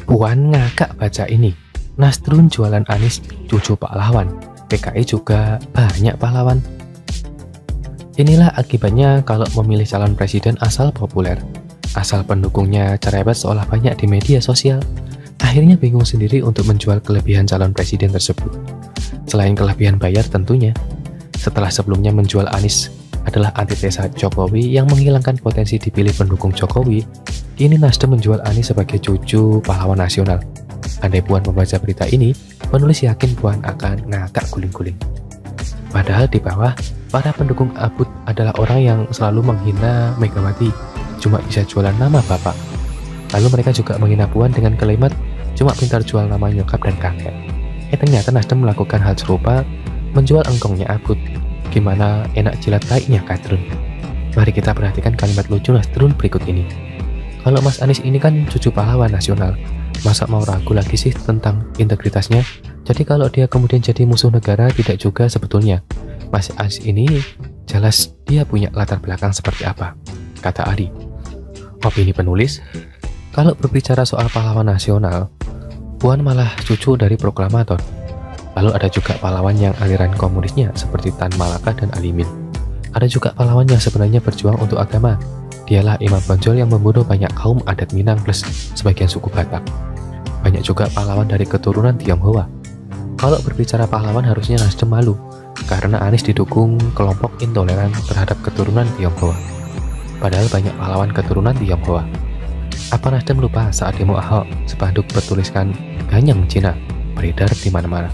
Puan ngakak baca ini. Nasrun jualan Anies, cucu pahlawan. PKI juga banyak pahlawan. Inilah akibatnya kalau memilih calon presiden asal populer. Asal pendukungnya cerewet seolah banyak di media sosial. Akhirnya bingung sendiri untuk menjual kelebihan calon presiden tersebut. Selain kelebihan bayar tentunya. Setelah sebelumnya menjual Anies adalah antitesa Jokowi yang menghilangkan potensi dipilih pendukung Jokowi, kini Nasdem menjual Anies sebagai cucu pahlawan nasional. Andai Puan membaca berita ini, penulis yakin Puan akan ngakak guling-guling. Padahal di bawah, para pendukung abut adalah orang yang selalu menghina Megawati, cuma bisa jualan nama bapak. Lalu mereka juga menghina Puan dengan kalimat, cuma pintar jual nama nyokap dan kakek. Ternyata Nasdem melakukan hal serupa, menjual engkongnya abut. Gimana enak jilat taiknya Kadrun. Mari kita perhatikan kalimat lucu Nasrun berikut ini. Kalau Mas Anies ini kan cucu pahlawan nasional, masa mau ragu lagi sih tentang integritasnya? Jadi kalau dia kemudian jadi musuh negara tidak juga sebetulnya. Mas Anies ini jelas dia punya latar belakang seperti apa, kata Adi. Opini penulis, kalau berbicara soal pahlawan nasional, Puan malah cucu dari proklamator. Lalu ada juga pahlawan yang aliran komunisnya seperti Tan Malaka dan Alimin. Ada juga pahlawan yang sebenarnya berjuang untuk agama. Dialah Imam Bonjol yang membunuh banyak kaum adat Minang plus sebagian suku Batak. Banyak juga pahlawan dari keturunan Tionghoa. Kalau berbicara pahlawan harusnya Nasdem malu, karena Anies didukung kelompok intoleran terhadap keturunan Tionghoa. Padahal banyak pahlawan keturunan Tionghoa. Apa Nasdem lupa saat demo Ahok spanduk bertuliskan Ganyang Cina beredar di mana-mana?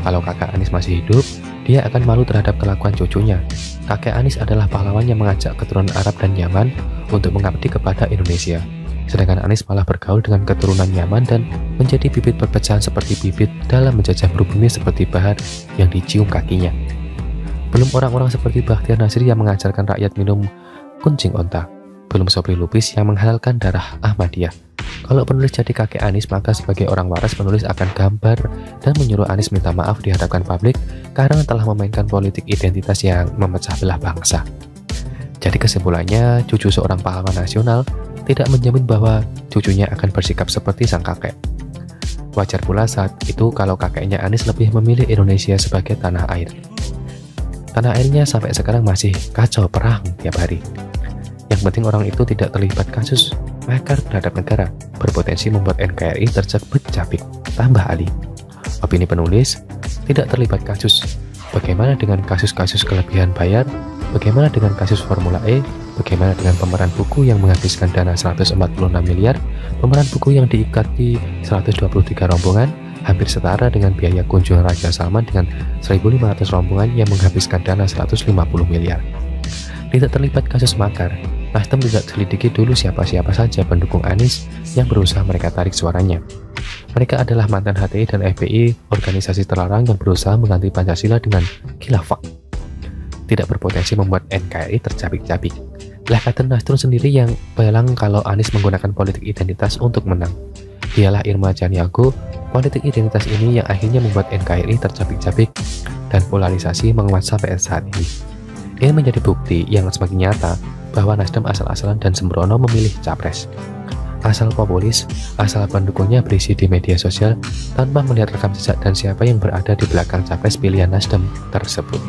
Kalau kakak Anies masih hidup, dia akan malu terhadap kelakuan cucunya. Kakek Anies adalah pahlawan yang mengajak keturunan Arab dan Yaman untuk mengabdi kepada Indonesia. Sedangkan Anies malah bergaul dengan keturunan Yaman dan menjadi bibit perpecahan seperti bibit dalam menjajah pribumi seperti bahar yang dicium kakinya. Belum orang-orang seperti Bakhtiar Nasir yang mengajarkan rakyat minum kuncing onta. Belum Sobri Lubis yang menghalalkan darah Ahmadiyah. Kalau penulis jadi kakek Anies, maka sebagai orang waras penulis akan gambar dan menyuruh Anies minta maaf di hadapan publik karena telah memainkan politik identitas yang memecah belah bangsa. Jadi kesimpulannya, cucu seorang pahlawan nasional tidak menjamin bahwa cucunya akan bersikap seperti sang kakek. Wajar pula saat itu kalau kakeknya Anies lebih memilih Indonesia sebagai tanah air. Tanah airnya sampai sekarang masih kacau perang tiap hari. Yang penting orang itu tidak terlibat kasus makar terhadap negara, berpotensi membuat NKRI tercabik-cabik, tambah Ali. Opini penulis, tidak terlibat kasus. Bagaimana dengan kasus-kasus kelebihan bayar? Bagaimana dengan kasus Formula E? Bagaimana dengan pemeran buku yang menghabiskan dana 146 miliar? Pemeran buku yang diikati 123 rombongan, hampir setara dengan biaya kunjungan Raja Salman dengan 1.500 rombongan yang menghabiskan dana 150 miliar. Tidak terlibat kasus makar. Nasdem tidak selidiki dulu siapa-siapa saja pendukung Anies yang berusaha mereka tarik suaranya. Mereka adalah mantan HTI dan FPI, organisasi terlarang yang berusaha mengganti Pancasila dengan khilafah. Tidak berpotensi membuat NKRI tercabik-cabik. Lah kata Nasrun sendiri yang bilang kalau Anies menggunakan politik identitas untuk menang. Dialah Irma Janiago, politik identitas ini yang akhirnya membuat NKRI tercabik-cabik dan polarisasi menguat sampai saat ini. Ini menjadi bukti yang semakin nyata bahwa Nasdem asal-asalan dan sembrono memilih capres. Asal populis, asal pendukungnya berisi di media sosial tanpa melihat rekam jejak dan siapa yang berada di belakang capres pilihan Nasdem tersebut.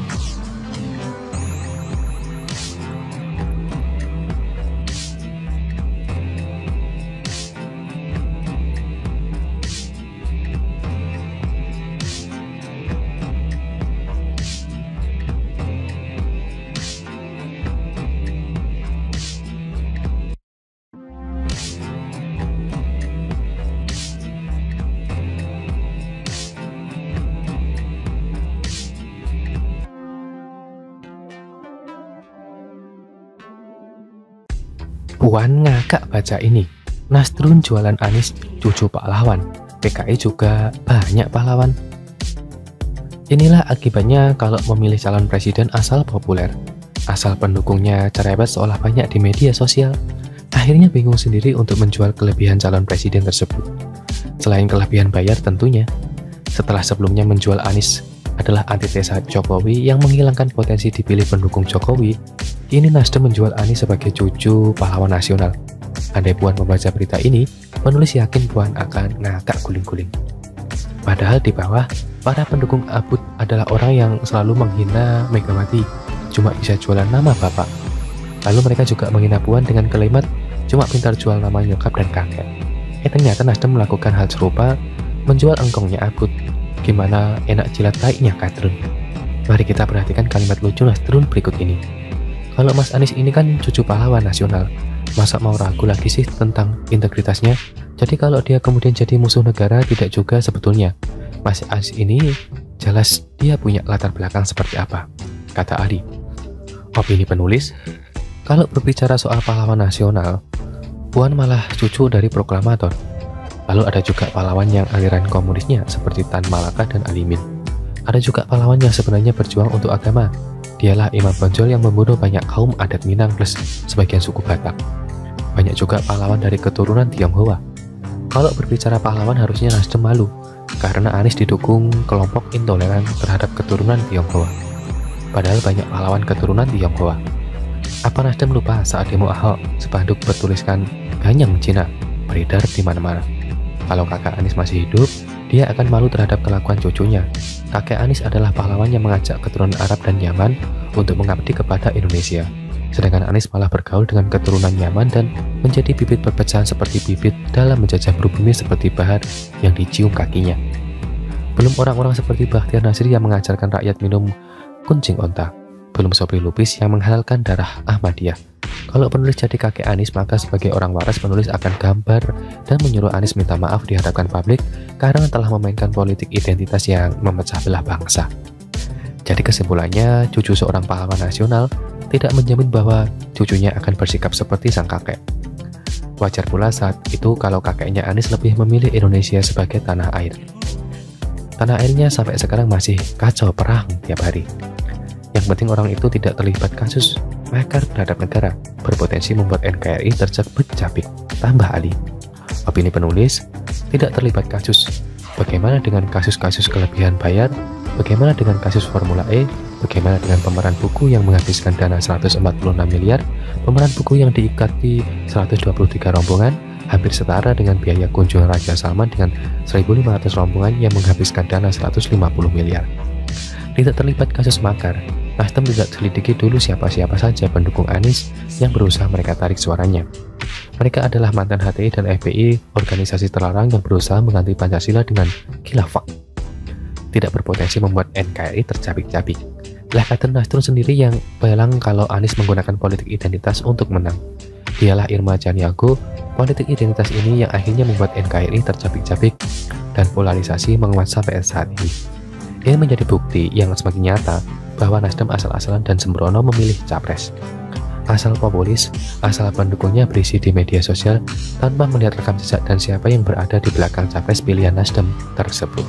Puan ngakak baca ini. Nasrun jualan Anies, cucu pahlawan. PKI juga banyak pahlawan. Inilah akibatnya kalau memilih calon presiden asal populer. Asal pendukungnya cerewet seolah banyak di media sosial. Akhirnya bingung sendiri untuk menjual kelebihan calon presiden tersebut. Selain kelebihan bayar tentunya. Setelah sebelumnya menjual Anies adalah antitesa Jokowi yang menghilangkan potensi dipilih pendukung Jokowi, kini Nasdem menjual Anies sebagai cucu pahlawan nasional. Andai Puan membaca berita ini, penulis yakin Puan akan ngakak guling-guling. Padahal di bawah, para pendukung Abud adalah orang yang selalu menghina Megawati, cuma bisa jualan nama bapak. Lalu mereka juga menghina Puan dengan kalimat, cuma pintar jual nama nyokap dan kakek. Ternyata Nasdem melakukan hal serupa, menjual engkongnya Abud. Gimana enak jilat taiknya Kadrun? Mari kita perhatikan kalimat lucu Nasdrun berikut ini. Kalau Mas Anies ini kan cucu pahlawan nasional, masa mau ragu lagi sih tentang integritasnya? Jadi kalau dia kemudian jadi musuh negara tidak juga sebetulnya. Mas Anies ini jelas dia punya latar belakang seperti apa, kata Ali. Opini penulis, kalau berbicara soal pahlawan nasional, Puan malah cucu dari proklamator. Lalu ada juga pahlawan yang aliran komunisnya seperti Tan Malaka dan Alimin. Ada juga pahlawan yang sebenarnya berjuang untuk agama. Dialah Imam Bonjol yang membunuh banyak kaum adat Minang plus sebagian suku Batak. Banyak juga pahlawan dari keturunan Tionghoa. Kalau berbicara pahlawan harusnya Nasdem malu, karena Anies didukung kelompok intoleran terhadap keturunan Tionghoa. Padahal banyak pahlawan keturunan Tionghoa. Apa Nasdem lupa saat demo Ahok, spanduk bertuliskan Ganyang Cina beredar di mana-mana. Kalau kakak Anies masih hidup, dia akan malu terhadap kelakuan cucunya. Kakek Anies adalah pahlawan yang mengajak keturunan Arab dan Yaman untuk mengabdi kepada Indonesia. Sedangkan Anies malah bergaul dengan keturunan Yaman dan menjadi bibit perpecahan seperti bibit dalam menjajah pribumi seperti bahar yang dicium kakinya. Belum orang-orang seperti Bakhtiar Nasir yang mengajarkan rakyat minum kuncing onta. Belum Sobri Lubis yang menghalalkan darah Ahmadiyah. Kalau penulis jadi kakek Anies, maka sebagai orang waras penulis akan gambar dan menyuruh Anies minta maaf di hadapan publik karena telah memainkan politik identitas yang memecah belah bangsa. Jadi kesimpulannya, cucu seorang pahlawan nasional tidak menjamin bahwa cucunya akan bersikap seperti sang kakek. Wajar pula saat itu kalau kakeknya Anies lebih memilih Indonesia sebagai tanah air. Tanah airnya sampai sekarang masih kacau perang tiap hari. Yang penting orang itu tidak terlibat kasus makar terhadap negara, berpotensi membuat NKRI tercabik-cabik, tambah Ali. Opini penulis, tidak terlibat kasus. Bagaimana dengan kasus-kasus kelebihan bayar? Bagaimana dengan kasus Formula E? Bagaimana dengan pemeran buku yang menghabiskan dana 146 miliar? Pemeran buku yang diikati 123 rombongan, hampir setara dengan biaya kunjungan Raja Salman dengan 1.500 rombongan yang menghabiskan dana 150 miliar. Tidak terlibat kasus makar. Nasdem tidak selidiki dulu siapa-siapa saja pendukung Anies yang berusaha mereka tarik suaranya. Mereka adalah mantan HTI dan FPI, organisasi terlarang yang berusaha mengganti Pancasila dengan khilafah. Tidak berpotensi membuat NKRI tercabik-cabik. Lah kata Nasdem sendiri yang bilang kalau Anies menggunakan politik identitas untuk menang. Dialah Irma Janiago, politik identitas ini yang akhirnya membuat NKRI tercabik-cabik dan polarisasi menguat sampai saat ini. Ini menjadi bukti yang semakin nyata bahwa Nasdem asal-asalan dan sembrono memilih capres. Asal populis, asal pendukungnya berisi di media sosial tanpa melihat rekam jejak dan siapa yang berada di belakang capres pilihan Nasdem tersebut.